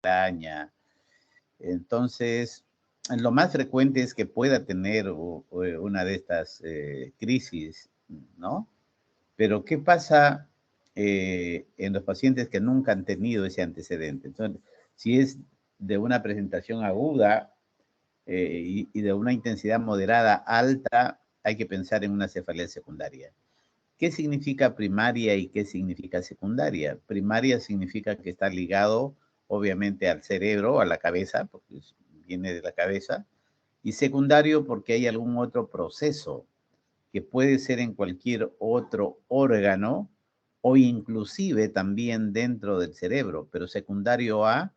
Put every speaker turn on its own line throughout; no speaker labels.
migraña. Entonces, lo más frecuente es que pueda tener una de estas crisis, ¿no? Pero ¿qué pasa en los pacientes que nunca han tenido ese antecedente? Entonces, si es de una presentación aguda y de una intensidad moderada alta, hay que pensar en una cefalea secundaria. ¿Qué significa primaria y qué significa secundaria? Primaria significa que está ligado, obviamente, al cerebro, a la cabeza, porque viene de la cabeza, y secundario porque hay algún otro proceso que puede ser en cualquier otro órgano o inclusive también dentro del cerebro, pero secundario a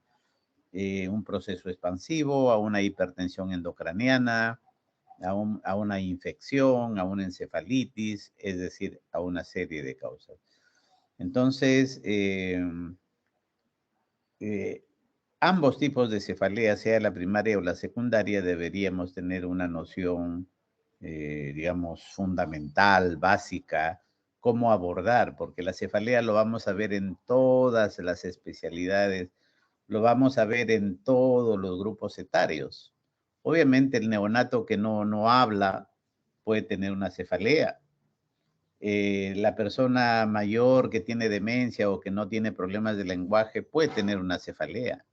un proceso expansivo, a una hipertensión endocraniana, a una infección, a una encefalitis, es decir, a una serie de causas. Entonces, ambos tipos de cefalea, sea la primaria o la secundaria, deberíamos tener una noción, digamos, fundamental, básica, cómo abordar, porque la cefalea lo vamos a ver en todas las especialidades, lo vamos a ver en todos los grupos etarios. Obviamente el neonato que no habla puede tener una cefalea. La persona mayor que tiene demencia o que no tiene problemas de lenguaje puede tener una cefalea.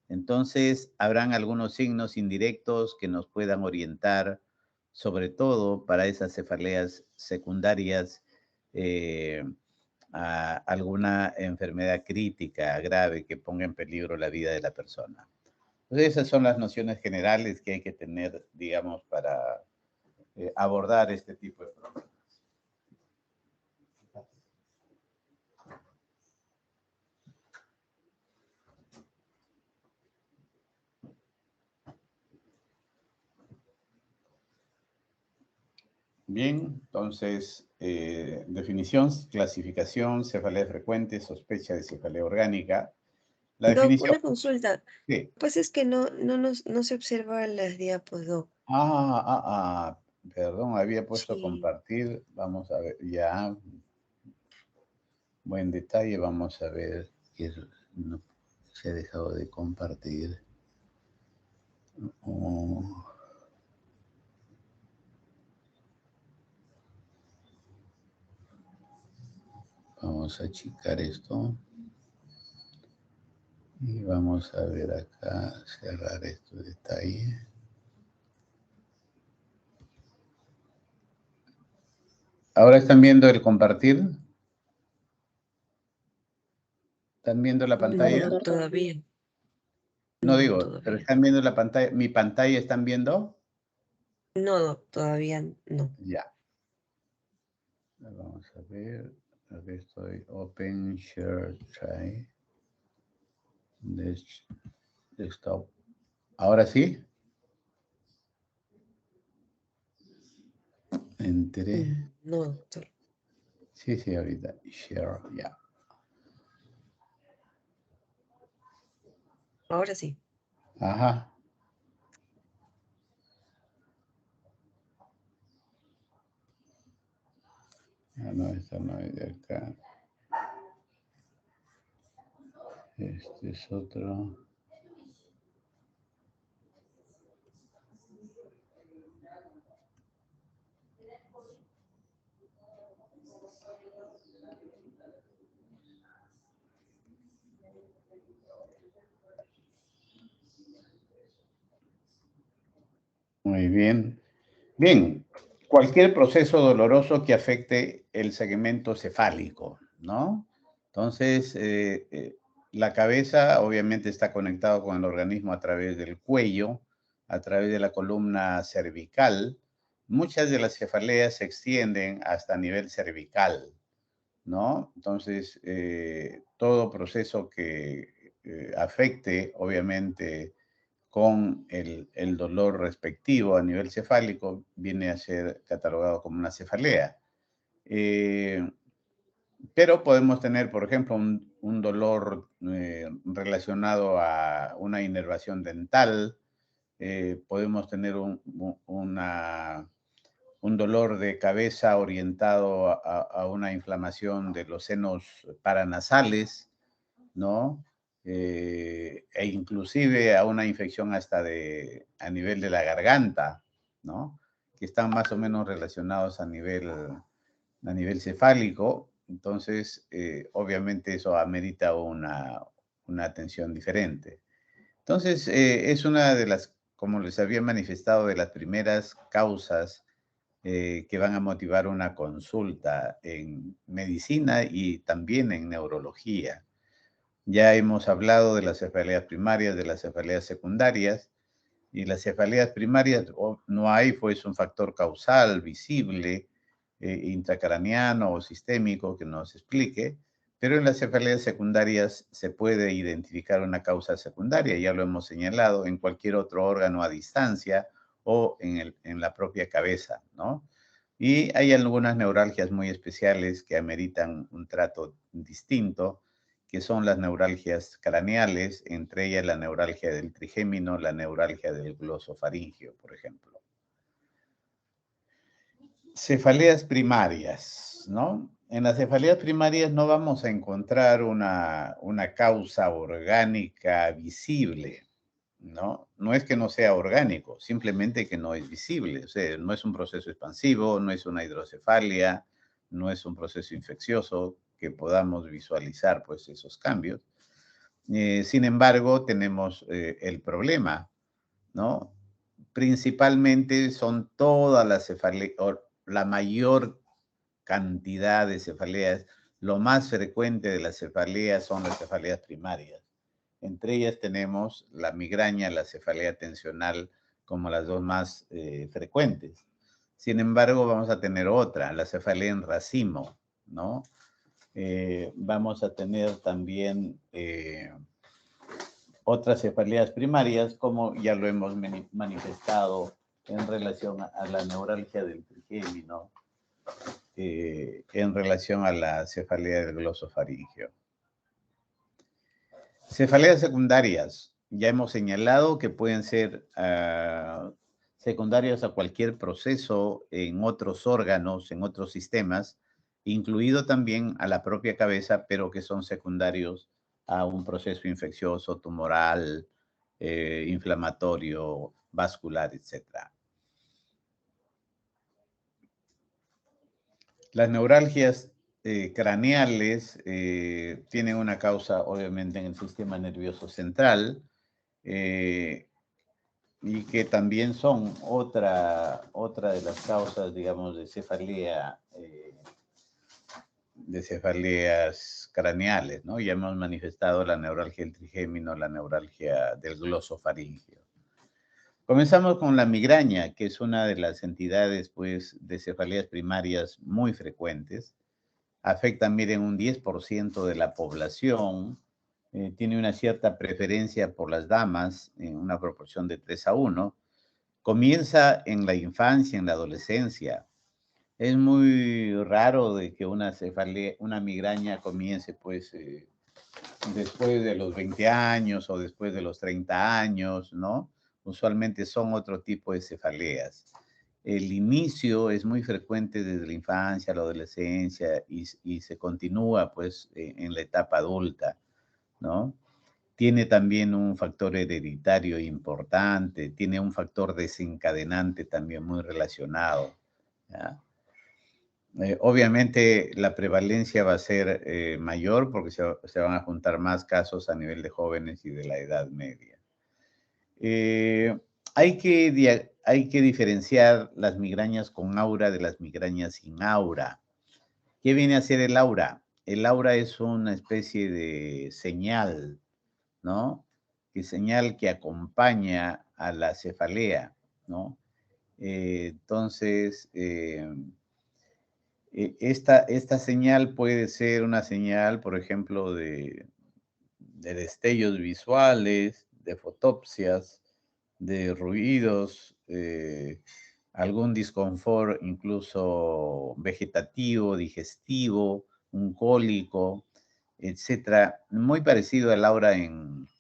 Entonces, habrán algunos signos indirectos que nos puedan orientar, sobre todo para esas cefaleas secundarias, a alguna enfermedad crítica, grave, que ponga en peligro la vida de la persona. Entonces, esas son las nociones generales que hay que tener, digamos, para abordar este tipo de problemas. Bien, entonces, definición, clasificación, cefalea frecuente, sospecha de cefalea orgánica. La
Doc,
definición.
una consulta.
Sí.
Lo que pasa es que no se observa las diapos, Doc.
Perdón, había puesto
Sí.
compartir. Vamos a ver, ya. Buen detalle, vamos a ver que no se ha dejado de compartir. Vamos a achicar esto. Y vamos a ver acá, cerrar este detalle. ¿Ahora están viendo el compartir? ¿Están viendo la pantalla?
No, todavía.
No digo,
Todavía.
pero ¿están viendo la pantalla? ¿Mi pantalla están viendo?
No, Doc, todavía no.
Ya. Vamos a ver. Aquí estoy. Open Share Try. Desktop. ¿Ahora sí? Entré.
No, doctor.
Sí, ahorita. Share, ya.
Ahora sí.
Ajá. No, esta no es de acá. Este es otro. Muy bien. Bien, cualquier proceso doloroso que afecte el segmento cefálico, ¿no? Entonces, la cabeza obviamente está conectado con el organismo a través del cuello, a través de la columna cervical. Muchas de las cefaleas se extienden hasta nivel cervical, ¿no? Entonces, todo proceso que afecte, obviamente, con el dolor respectivo a nivel cefálico, viene a ser catalogado como una cefalea. Pero podemos tener, por ejemplo, un dolor relacionado a una inervación dental, podemos tener un dolor de cabeza orientado a una inflamación de los senos paranasales, ¿no? e inclusive a una infección hasta a nivel de la garganta, ¿no? Que están más o menos relacionados a nivel cefálico. Entonces, obviamente eso amerita una atención diferente. Entonces, es una de las, como les había manifestado, de las primeras causas que van a motivar una consulta en medicina y también en neurología. Ya hemos hablado de las cefaleas primarias, de las cefaleas secundarias, y las cefaleas primarias no hay pues un factor causal visible, intracraniano o sistémico que nos explique, pero en las cefaleas secundarias se puede identificar una causa secundaria, ya lo hemos señalado, en cualquier otro órgano a distancia o en la propia cabeza, ¿no? Y hay algunas neuralgias muy especiales que ameritan un trato distinto, que son las neuralgias craneales, entre ellas la neuralgia del trigémino, la neuralgia del glosofaringio, por ejemplo. Cefaleas primarias, ¿no? En las cefaleas primarias no vamos a encontrar una causa orgánica visible, ¿no? No es que no sea orgánico, simplemente que no es visible. O sea, no es un proceso expansivo, no es una hidrocefalia, no es un proceso infeccioso que podamos visualizar, pues, esos cambios. Sin embargo, tenemos el problema, ¿no? Principalmente son todas las cefaleas, la mayor cantidad de cefaleas, lo más frecuente de las cefaleas son las cefaleas primarias. Entre ellas tenemos la migraña, la cefalea tensional como las dos más frecuentes. Sin embargo, vamos a tener otra, la cefalea en racimo, ¿no? Vamos a tener también otras cefaleas primarias, como ya lo hemos manifestado en relación a la neuralgia del trigémino, en relación a la cefalea del glosofaringio. Cefaleas secundarias. Ya hemos señalado que pueden ser secundarias a cualquier proceso en otros órganos, en otros sistemas, incluido también a la propia cabeza, pero que son secundarios a un proceso infeccioso, tumoral, inflamatorio, vascular, etc. Las neuralgias craneales tienen una causa, obviamente, en el sistema nervioso central, y que también son otra de las causas, digamos, de cefaleas craneales, ¿no? Ya hemos manifestado la neuralgia del trigémino, la neuralgia del glosofaringio. Comenzamos con la migraña, que es una de las entidades, pues, de cefaleas primarias muy frecuentes. Afecta, miren, un 10% de la población, tiene una cierta preferencia por las damas, en una proporción de 3-1. Comienza en la infancia, en la adolescencia. Es muy raro de que una migraña comience, pues, después de los 20 años o después de los 30 años, ¿no? Usualmente son otro tipo de cefaleas. El inicio es muy frecuente desde la infancia, la adolescencia y se continúa, pues, en la etapa adulta, ¿no? Tiene también un factor hereditario importante, tiene un factor desencadenante también muy relacionado, ¿ya? Obviamente la prevalencia va a ser mayor porque se van a juntar más casos a nivel de jóvenes y de la edad media. Hay que diferenciar las migrañas con aura de las migrañas sin aura. ¿Qué viene a ser el aura? El aura es una especie de señal, ¿no? Señal que acompaña a la cefalea, ¿no? Entonces, esta señal puede ser una señal, por ejemplo, de destellos visuales, de fotopsias, de ruidos, algún disconfort incluso vegetativo, digestivo, un cólico, etcétera, muy parecido al aura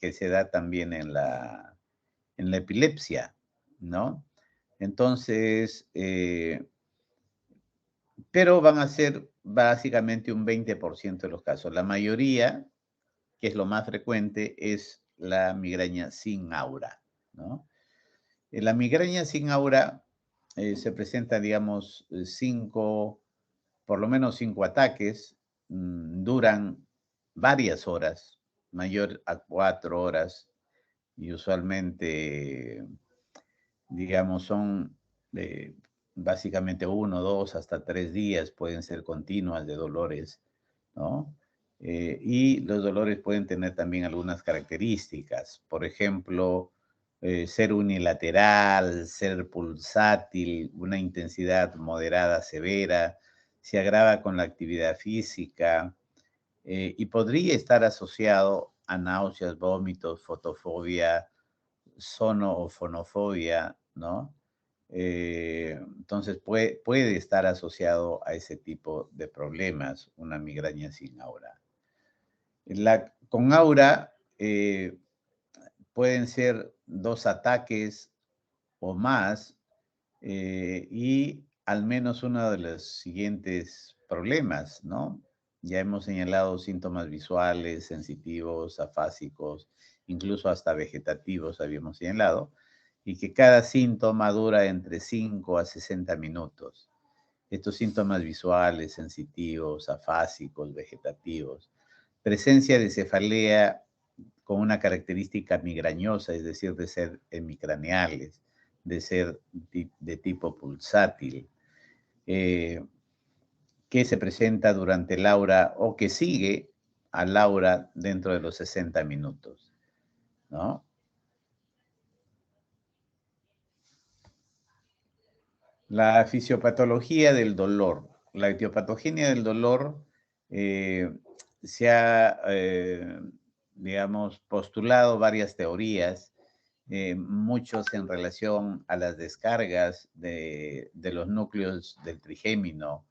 que se da también en la epilepsia, ¿no? Entonces, pero van a ser básicamente un 20% de los casos. La mayoría que es lo más frecuente, es la migraña sin aura, ¿no? La migraña sin aura se presenta, digamos, por lo menos 5 ataques, duran varias horas, mayor a 4 horas, y usualmente, digamos, son eh, básicamente 1, 2, hasta 3 días, pueden ser continuas de dolores, ¿no? Y los dolores pueden tener también algunas características, por ejemplo, ser unilateral, ser pulsátil, una intensidad moderada, severa, se agrava con la actividad física, y podría estar asociado a náuseas, vómitos, fotofobia, sono o fonofobia, ¿no? Entonces puede estar asociado a ese tipo de problemas, una migraña sin aura. Con aura pueden ser 2 ataques o más, y al menos uno de los siguientes problemas, ¿no? Ya hemos señalado síntomas visuales, sensitivos, afásicos, incluso hasta vegetativos habíamos señalado, y que cada síntoma dura entre 5 a 60 minutos. Estos síntomas visuales, sensitivos, afásicos, vegetativos, presencia de cefalea con una característica migrañosa, es decir, de ser hemicraneales, de ser de tipo pulsátil, eh, que se presenta durante el aura o que sigue al aura dentro de los 60 minutos, ¿no? La fisiopatología del dolor. La etiopatogenia del dolor eh, se ha, digamos, postulado varias teorías, muchos en relación a las descargas de los núcleos del trigémino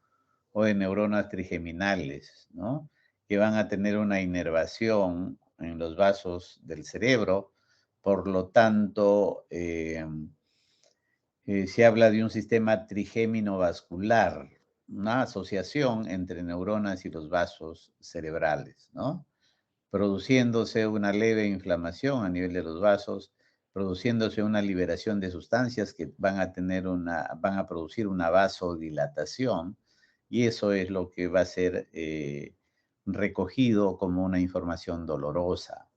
o de neuronas trigeminales, ¿no? Que van a tener una inervación en los vasos del cerebro, por lo tanto, se habla de un sistema trigémino vascular, una asociación entre neuronas y los vasos cerebrales, ¿no? Produciéndose una leve inflamación a nivel de los vasos, produciéndose una liberación de sustancias que van a producir una vasodilatación, y eso es lo que va a ser recogido como una información dolorosa.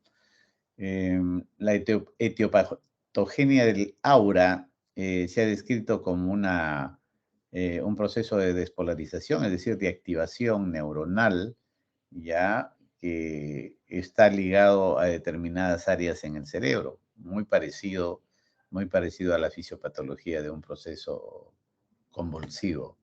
La etiopatogenia del aura se ha descrito como un proceso de despolarización, es decir, de activación neuronal, ya que está ligado a determinadas áreas en el cerebro, muy parecido a la fisiopatología de un proceso convulsivo.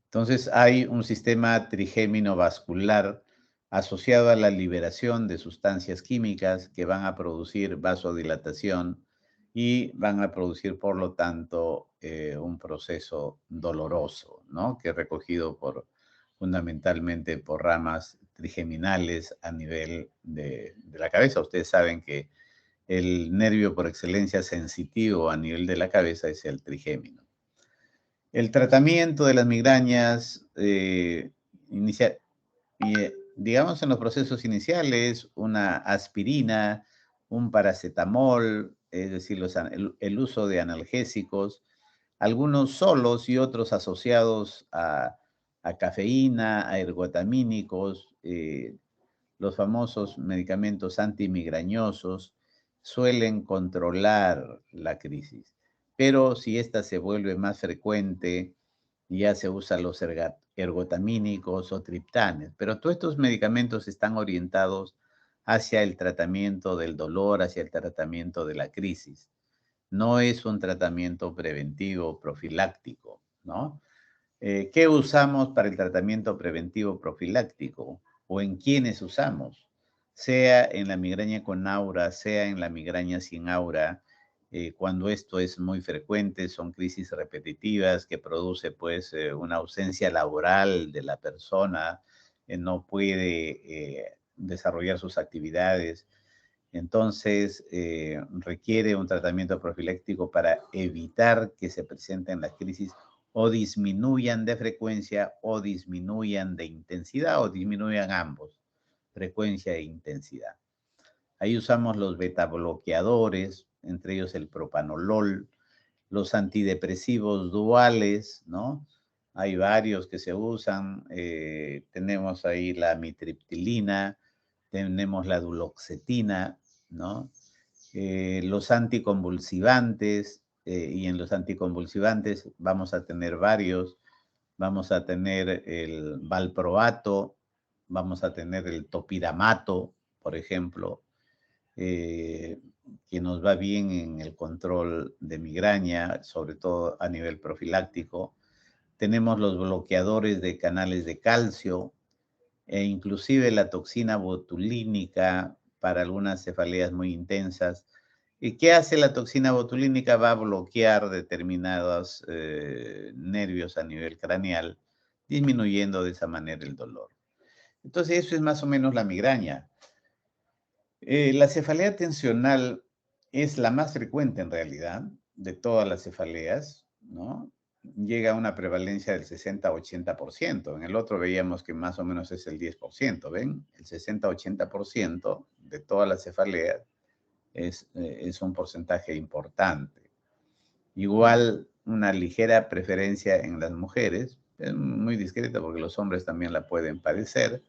Entonces hay un sistema trigémino vascular asociado a la liberación de sustancias químicas que van a producir vasodilatación y van a producir, por lo tanto, un proceso doloroso, ¿no? Que es recogido fundamentalmente por ramas trigeminales a nivel de la cabeza. Ustedes saben que el nervio por excelencia sensitivo a nivel de la cabeza es el trigémino. El tratamiento de las migrañas digamos, en los procesos iniciales, una aspirina, un paracetamol, es decir, el uso de analgésicos, algunos solos y otros asociados a cafeína, a ergotamínicos, los famosos medicamentos antimigrañosos suelen controlar la crisis. Pero si esta se vuelve más frecuente, ya se usan los ergotamínicos o triptanes. Pero todos estos medicamentos están orientados hacia el tratamiento del dolor, hacia el tratamiento de la crisis. No es un tratamiento preventivo profiláctico, ¿no? ¿Qué usamos para el tratamiento preventivo profiláctico? ¿O en quiénes usamos? Sea en la migraña con aura, sea en la migraña sin aura, cuando esto es muy frecuente, son crisis repetitivas que produce pues una ausencia laboral de la persona, no puede desarrollar sus actividades. Entonces, requiere un tratamiento profiláctico para evitar que se presenten las crisis o disminuyan de frecuencia o disminuyan de intensidad o disminuyan ambos. frecuencia e intensidad. Ahí usamos los beta bloqueadores, entre ellos el propanolol, los antidepresivos duales, ¿no? Hay varios que se usan. Tenemos ahí la amitriptilina, tenemos la duloxetina, ¿no? Los anticonvulsivantes, y en los anticonvulsivantes vamos a tener varios. Vamos a tener el valproato, vamos a tener el topiramato, por ejemplo, que nos va bien en el control de migraña, sobre todo a nivel profiláctico. Tenemos los bloqueadores de canales de calcio e inclusive la toxina botulínica para algunas cefaleas muy intensas. ¿Y qué hace la toxina botulínica? Va a bloquear determinados nervios a nivel craneal, disminuyendo de esa manera el dolor. Entonces, eso es más o menos la migraña. La cefalea tensional es la más frecuente en realidad de todas las cefaleas, ¿no? Llega a una prevalencia del 60-80%. En el otro veíamos que más o menos es el 10%, ¿ven? El 60-80% de todas las cefaleas es un porcentaje importante. Igual una ligera preferencia en las mujeres, es muy discreta porque los hombres también la pueden padecer,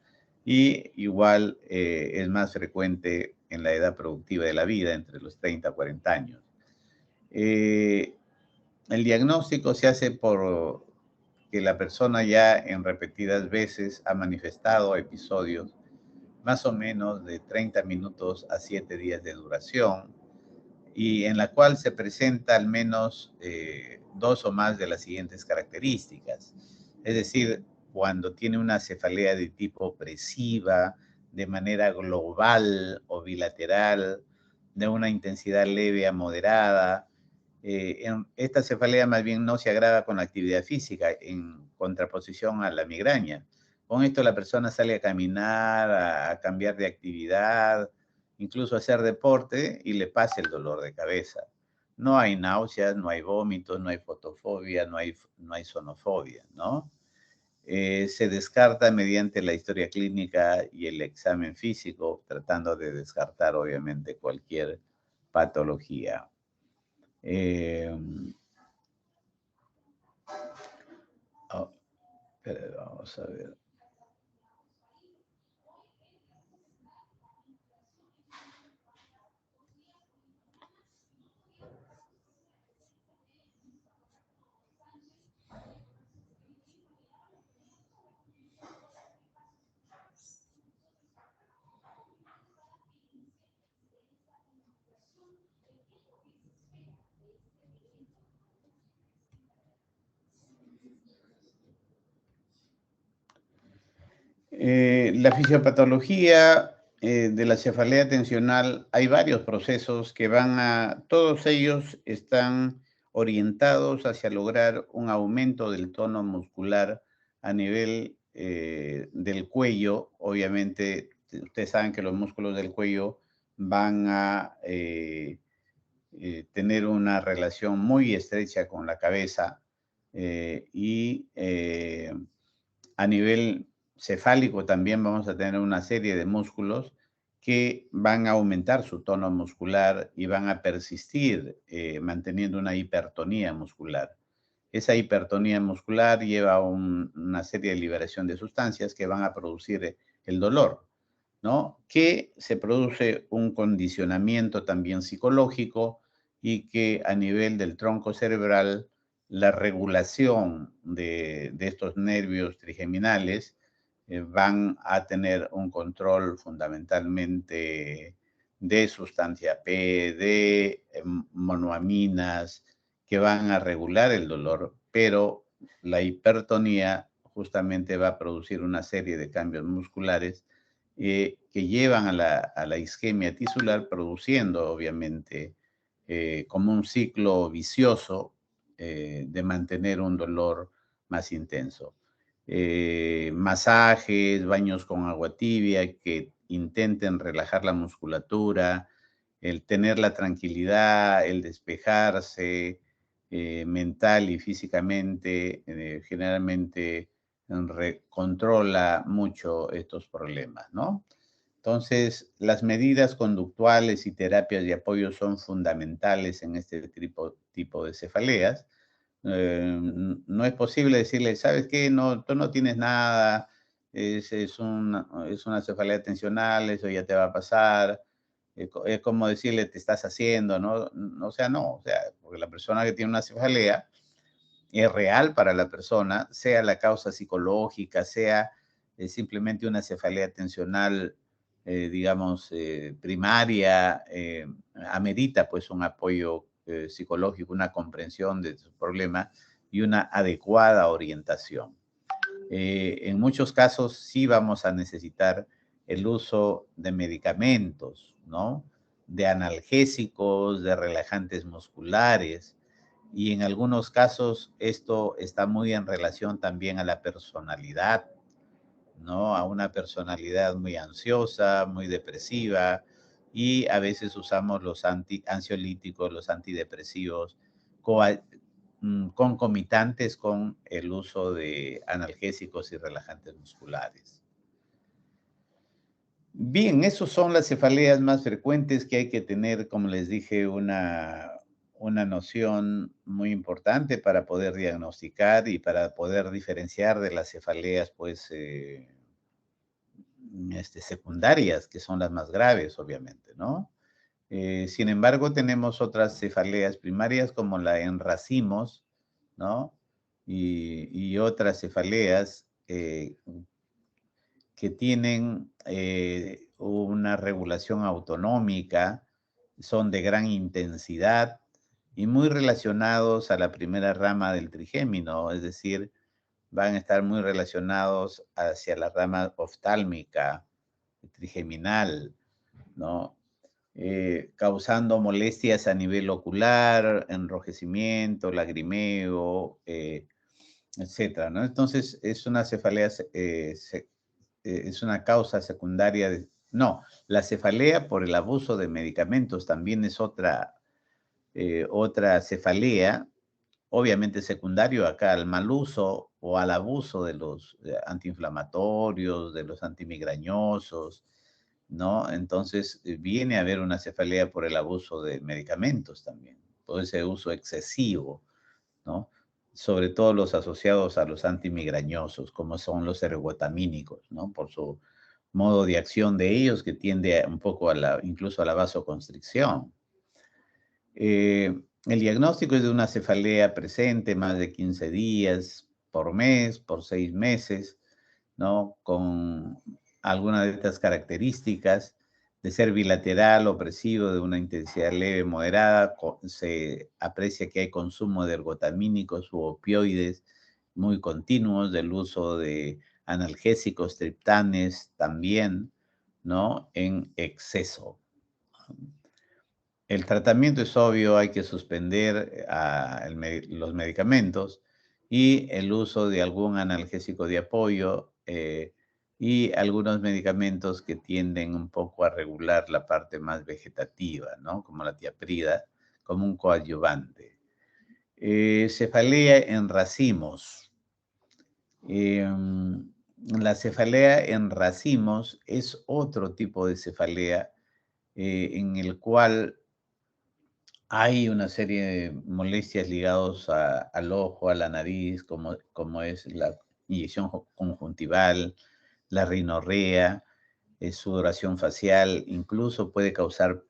y igual es más frecuente en la edad productiva de la vida, entre los 30 a 40 años. El diagnóstico se hace por que la persona ya en repetidas veces ha manifestado episodios más o menos de 30 minutos a 7 días de duración, y en la cual se presenta al menos 2 o más de las siguientes características. Es decir, cuando tiene una cefalea de tipo opresiva, de manera global o bilateral, de una intensidad leve a moderada. Esta cefalea más bien no se agrava con la actividad física, en contraposición a la migraña. Con esto la persona sale a caminar, a cambiar de actividad, incluso hacer deporte, y le pasa el dolor de cabeza. No hay náuseas, no hay vómitos, no hay fotofobia, no hay sonofobia, ¿no? Se descarta mediante la historia clínica y el examen físico, tratando de descartar obviamente cualquier patología. Vamos a ver. La fisiopatología de la cefalea tensional, hay varios procesos que todos ellos están orientados hacia lograr un aumento del tono muscular a nivel del cuello. Obviamente, ustedes saben que los músculos del cuello van a tener una relación muy estrecha con la cabeza, y a nivel cefálico también vamos a tener una serie de músculos que van a aumentar su tono muscular y van a persistir manteniendo una hipertonía muscular. Esa hipertonía muscular lleva a una serie de liberación de sustancias que van a producir el dolor, ¿no? Que se produce un condicionamiento también psicológico, y que a nivel del tronco cerebral, la regulación de estos nervios trigeminales van a tener un control fundamentalmente de sustancia P, de monoaminas, que van a regular el dolor, pero la hipertonía justamente va a producir una serie de cambios musculares que llevan a la isquemia tisular, produciendo obviamente como un ciclo vicioso de mantener un dolor más intenso. Masajes, baños con agua tibia que intenten relajar la musculatura, el tener la tranquilidad, el despejarse mental y físicamente, generalmente controla mucho estos problemas, ¿no? Entonces, las medidas conductuales y terapias de apoyo son fundamentales en este tipo de cefaleas. No es posible decirle, ¿sabes qué? No, tú no tienes nada, es una cefalea tensional, eso ya te va a pasar. Es como decirle, te estás haciendo, ¿no? O sea, porque la persona que tiene una cefalea es real para la persona, sea la causa psicológica, sea simplemente una cefalea tensional, digamos, primaria, amerita pues un apoyo psicológico, una comprensión de su problema y una adecuada orientación. En muchos casos sí vamos a necesitar el uso de medicamentos, ¿no? De analgésicos, de relajantes musculares, y en algunos casos esto está muy en relación también a la personalidad, ¿no? A una personalidad muy ansiosa, muy depresiva, y a veces usamos los ansiolíticos, los antidepresivos, concomitantes con el uso de analgésicos y relajantes musculares. Bien, esos son las cefaleas más frecuentes que hay que tener, como les dije, una noción muy importante para poder diagnosticar y para poder diferenciar de las cefaleas, pues, secundarias, que son las más graves, obviamente, ¿no? Sin embargo, tenemos otras cefaleas primarias como la en racimos, ¿no? Y otras cefaleas que tienen una regulación autonómica, son de gran intensidad y muy relacionados a la primera rama del trigémino, es decir, van a estar muy relacionados hacia la rama oftálmica, trigeminal, ¿no? Causando molestias a nivel ocular, enrojecimiento, lagrimeo, etcétera, ¿no? Entonces, es una cefalea, es una causa secundaria de... No, la cefalea por el abuso de medicamentos también es otra cefalea, obviamente secundario acá al mal uso o al abuso de los antiinflamatorios, de los antimigrañosos, ¿no? Entonces viene a haber una cefalea por el abuso de medicamentos también, todo ese uso excesivo, ¿no? Sobre todo los asociados a los antimigrañosos, como son los ergotamínicos, ¿no? Por su modo de acción de ellos que tiende un poco incluso a la vasoconstricción. El diagnóstico es de una cefalea presente más de 15 días por mes, por 6 meses, ¿no? Con alguna de estas características de ser bilateral, opresivo, de una intensidad leve, moderada, se aprecia que hay consumo de ergotamínicos u opioides muy continuos, del uso de analgésicos, triptanes también, ¿no? En exceso. El tratamiento es obvio, hay que suspender los medicamentos y el uso de algún analgésico de apoyo y algunos medicamentos que tienden un poco a regular la parte más vegetativa, ¿no? Como la tiaprida, como un coadyuvante. Cefalea en racimos. La cefalea en racimos es otro tipo de cefalea en el cual hay una serie de molestias ligadas al ojo, a la nariz, como es la inyección conjuntival, la rinorrea, sudoración facial, incluso puede causar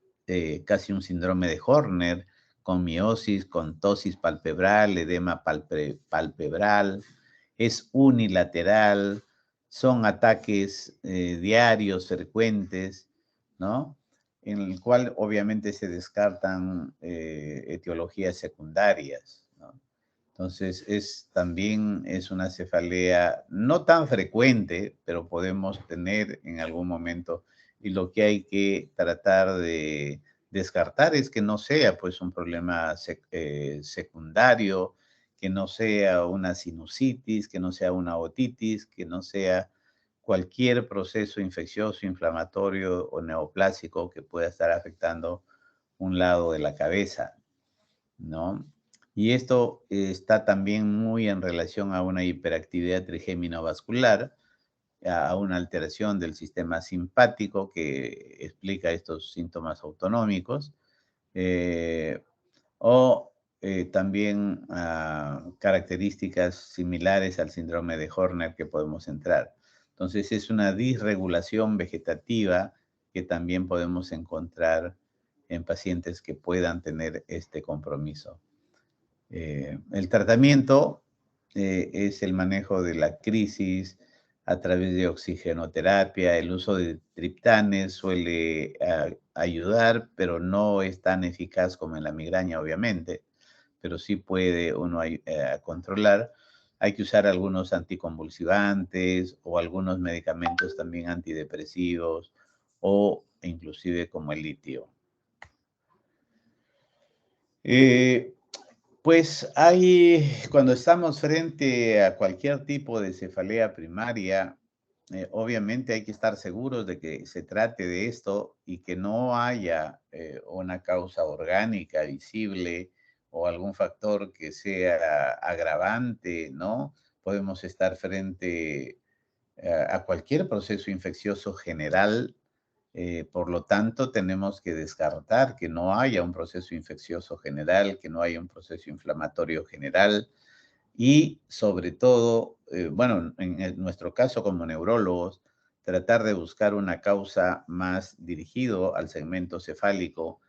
casi un síndrome de Horner, con miosis, con tosis palpebral, edema palpebral, es unilateral, son ataques diarios, frecuentes, ¿no? En el cual obviamente se descartan etiologías secundarias, ¿no? Entonces, también es una cefalea no tan frecuente, pero podemos tener en algún momento. Y lo que hay que tratar de descartar es que no sea pues un problema secundario, que no sea una sinusitis, que no sea una otitis, que no sea cualquier proceso infeccioso, inflamatorio o neoplásico que pueda estar afectando un lado de la cabeza, ¿no? Y esto está también muy en relación a una hiperactividad trigémino-vascular, a una alteración del sistema simpático que explica estos síntomas autonómicos, eh, o también características similares al síndrome de Horner que podemos entrar. Entonces, es una disregulación vegetativa que también podemos encontrar en pacientes que puedan tener este compromiso. El tratamiento es el manejo de la crisis a través de oxigenoterapia. El uso de triptanes suele ayudar, pero no es tan eficaz como en la migraña, obviamente, pero sí puede uno controlar. Hay que usar algunos anticonvulsivantes o algunos medicamentos también antidepresivos o inclusive como el litio. Pues cuando estamos frente a cualquier tipo de cefalea primaria, obviamente hay que estar seguros de que se trate de esto y que no haya una causa orgánica visible o algún factor que sea agravante, ¿no? Podemos estar frente a cualquier proceso infeccioso general. Por lo tanto, tenemos que descartar que no haya un proceso infeccioso general, que no haya un proceso inflamatorio general y, sobre todo, bueno, en nuestro caso como neurólogos, tratar de buscar una causa más dirigido al segmento cefálico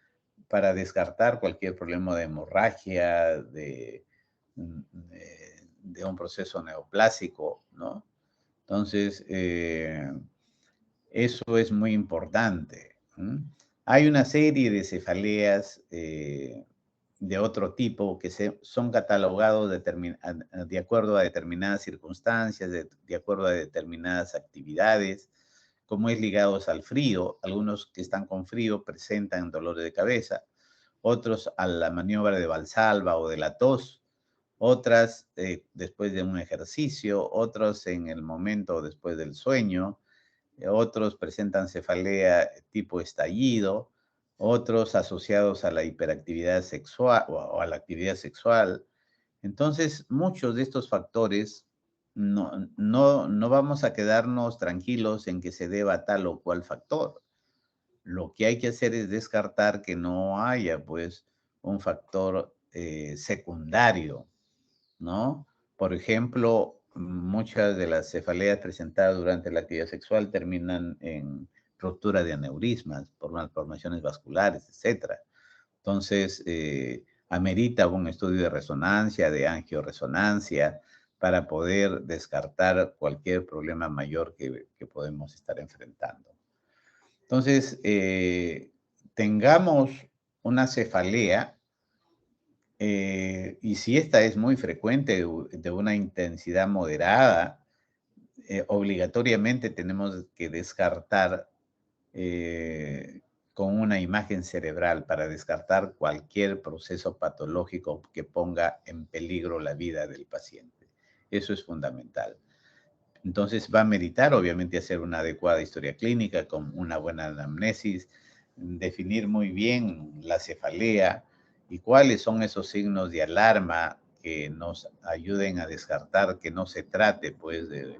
para descartar cualquier problema de hemorragia, de un proceso neoplásico, ¿no? Entonces, eso es muy importante. Hay una serie de cefaleas de otro tipo que son catalogados de acuerdo a determinadas circunstancias, de acuerdo a determinadas actividades, como es ligados al frío. Algunos que están con frío presentan dolores de cabeza, otros a la maniobra de Valsalva o de la tos, otras después de un ejercicio, otros en el momento después del sueño, otros presentan cefalea tipo estallido, otros asociados a la hiperactividad sexual o a la actividad sexual. Entonces, muchos de estos factores no vamos a quedarnos tranquilos en que se deba a tal o cual factor. Lo que hay que hacer es descartar que no haya, pues, un factor secundario, ¿no? Por ejemplo, muchas de las cefaleas presentadas durante la actividad sexual terminan en ruptura de aneurismas por malformaciones vasculares, etcétera. Entonces, amerita un estudio de resonancia, de angioresonancia, para poder descartar cualquier problema mayor que podemos estar enfrentando. Entonces, tengamos una cefalea, y si esta es muy frecuente, de una intensidad moderada, obligatoriamente tenemos que descartar con una imagen cerebral para descartar cualquier proceso patológico que ponga en peligro la vida del paciente. Eso es fundamental. Entonces va a meritar, obviamente, hacer una adecuada historia clínica con una buena anamnesis, definir muy bien la cefalea y cuáles son esos signos de alarma que nos ayuden a descartar que no se trate, pues, de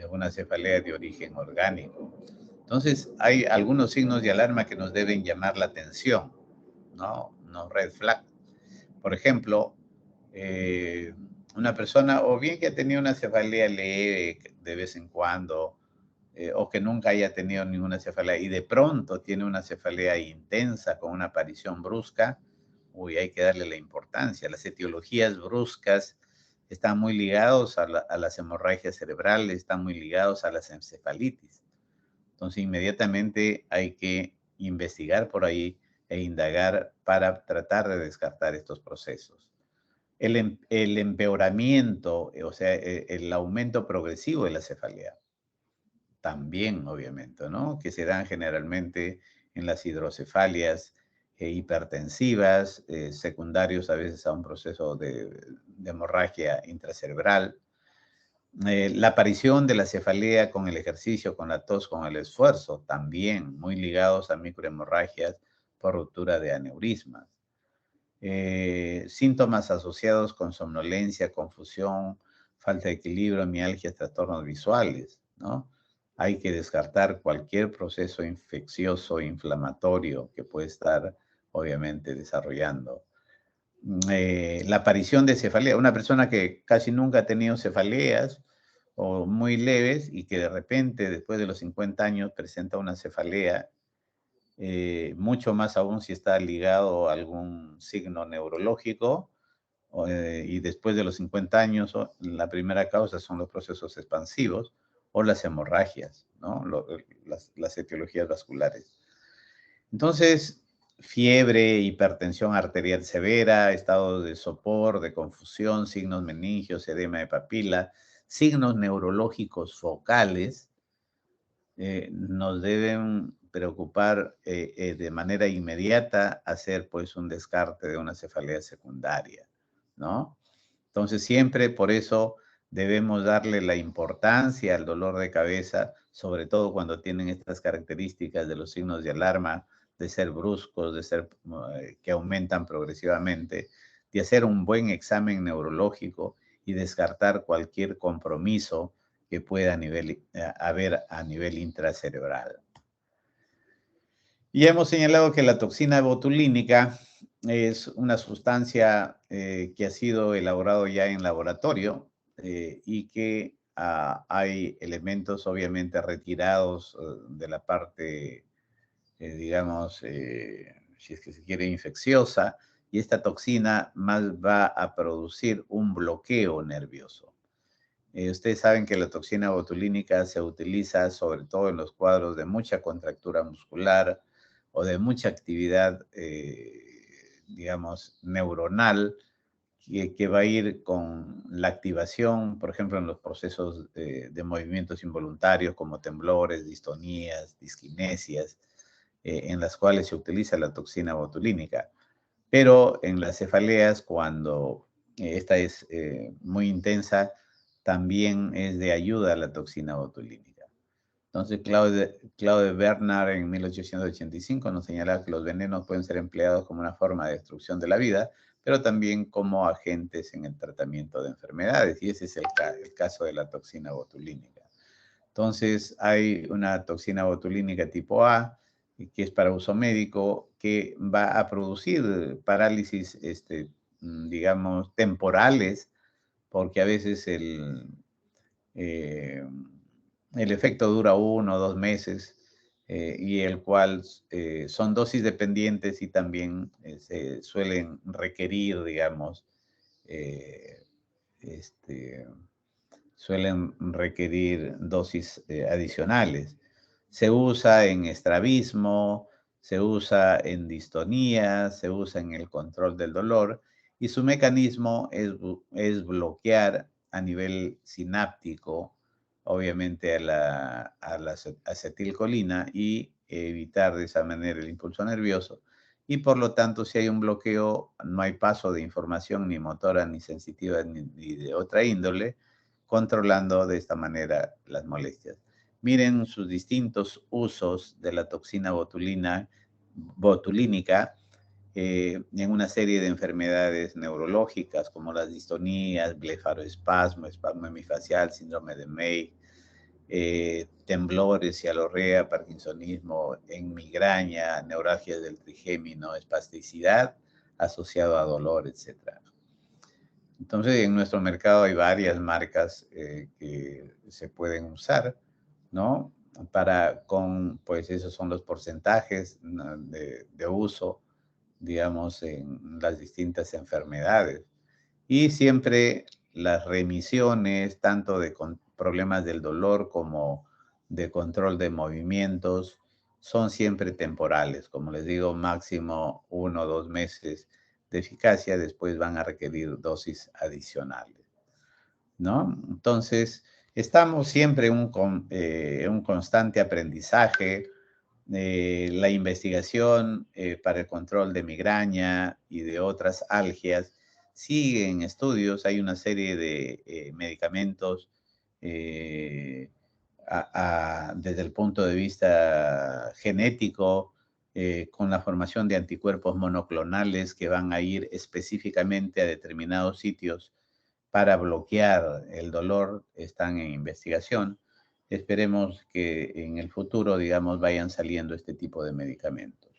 una cefalea de origen orgánico. Entonces, hay algunos signos de alarma que nos deben llamar la atención, ¿no? No red flag. Por ejemplo, una persona o bien que ha tenido una cefalea leve de vez en cuando, o que nunca haya tenido ninguna cefalea y de pronto tiene una cefalea intensa con una aparición brusca, uy, hay que darle la importancia. Las etiologías bruscas están muy ligados a las hemorragias cerebrales, están muy ligados a las encefalitis. Entonces, inmediatamente hay que investigar por ahí e indagar para tratar de descartar estos procesos. El empeoramiento, o sea, el aumento progresivo de la cefalea, también, obviamente, ¿no? Que se dan generalmente en las hidrocefalias hipertensivas, secundarios a veces a un proceso de hemorragia intracerebral. La aparición de la cefalea con el ejercicio, con la tos, con el esfuerzo, también muy ligados a microhemorragias por ruptura de aneurismas. Síntomas asociados con somnolencia, confusión, falta de equilibrio, mialgias, trastornos visuales, ¿no? hay que descartar cualquier proceso infeccioso, inflamatorio que puede estar, obviamente, desarrollando. La aparición de cefalea, una persona que casi nunca ha tenido cefaleas o muy leves y que de repente, después de los 50 años, presenta una cefalea, mucho más aún si está ligado a algún signo neurológico, y después de los 50 años, la primera causa son los procesos expansivos o las hemorragias, ¿no? Las etiologías vasculares. Entonces, fiebre, hipertensión arterial severa, estado de sopor, de confusión, signos meningios, edema de papila, signos neurológicos focales, nos deben preocupar de manera inmediata hacer pues un descarte de una cefalea secundaria, ¿no? Entonces siempre por eso debemos darle la importancia al dolor de cabeza, sobre todo cuando tienen estas características de los signos de alarma, de ser bruscos, de ser que aumentan progresivamente, de hacer un buen examen neurológico y descartar cualquier compromiso que pueda haber a nivel intracerebral. Y hemos señalado que la toxina botulínica es una sustancia que ha sido elaborado ya en laboratorio y que hay elementos obviamente retirados de la parte, digamos, si es que se quiere, infecciosa, y esta toxina más va a producir un bloqueo nervioso. Ustedes saben que la toxina botulínica se utiliza sobre todo en los cuadros de mucha contractura muscular o de mucha actividad, digamos, neuronal, que va a ir con la activación, por ejemplo, en los procesos de movimientos involuntarios como temblores, distonías, disquinesias, en las cuales se utiliza la toxina botulínica. Pero en las cefaleas, cuando esta es muy intensa, también es de ayuda a la toxina botulínica. Entonces, Claude Bernard en 1885 nos señala que los venenos pueden ser empleados como una forma de destrucción de la vida, pero también como agentes en el tratamiento de enfermedades, y ese es el caso de la toxina botulínica. Entonces, hay una toxina botulínica tipo A, que es para uso médico, que va a producir parálisis, digamos, temporales, porque a veces eh, el efecto dura 1 o 2 meses, y el cual son dosis dependientes y también se suelen requerir, digamos, eh, este, suelen requerir dosis adicionales. Se usa en estrabismo, se usa en distonía, se usa en el control del dolor y su mecanismo es bloquear a nivel sináptico, obviamente a la acetilcolina y evitar de esa manera el impulso nervioso. Y por lo tanto, si hay un bloqueo, no hay paso de información ni motora, ni sensitiva, ni de otra índole, controlando de esta manera las molestias. Miren sus distintos usos de la toxina botulínica en una serie de enfermedades neurológicas como las distonías, blefaroespasmo, espasmo hemifacial, síndrome de May, temblores, cialorrea, parkinsonismo, en migraña, neuralgias del trigémino, espasticidad asociado a dolor, etc. Entonces, en nuestro mercado hay varias marcas que se pueden usar, ¿no? Pues esos son los porcentajes, ¿no?, de uso, digamos, en las distintas enfermedades. Y siempre las remisiones, tanto de problemas del dolor como de control de movimientos, son siempre temporales. Como les digo, máximo 1 o 2 meses de eficacia, después van a requerir dosis adicionales, ¿no? Entonces, estamos siempre en un constante aprendizaje. La investigación para el control de migraña y de otras algias sigue en estudios. Hay una serie de medicamentos eh, desde el punto de vista genético, con la formación de anticuerpos monoclonales que van a ir específicamente a determinados sitios para bloquear el dolor, están en investigación. esperemos que en el futuro, digamos, vayan saliendo este tipo de medicamentos.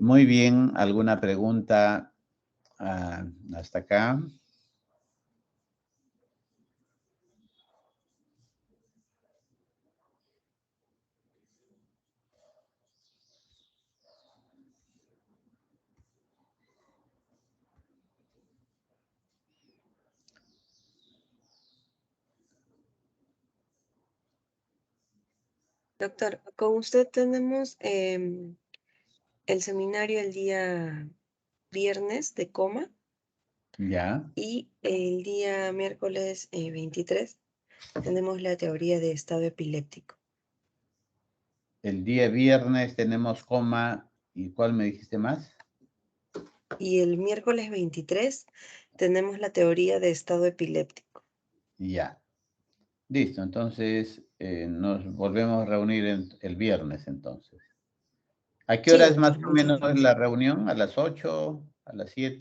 Muy bien, ¿alguna pregunta hasta acá?
Doctor, con usted tenemos el seminario el día viernes de coma
Ya.
y el día miércoles 23 tenemos la teoría de estado epiléptico.
El día viernes tenemos coma, ¿y cuál me dijiste más?
Y el miércoles 23 tenemos la teoría de estado epiléptico.
Ya. Listo, entonces nos volvemos a reunir el viernes entonces. ¿A qué
Sí,
hora es
doctor,
más o
muchas
menos
gracias.
la reunión? ¿A las 8? ¿A las 7?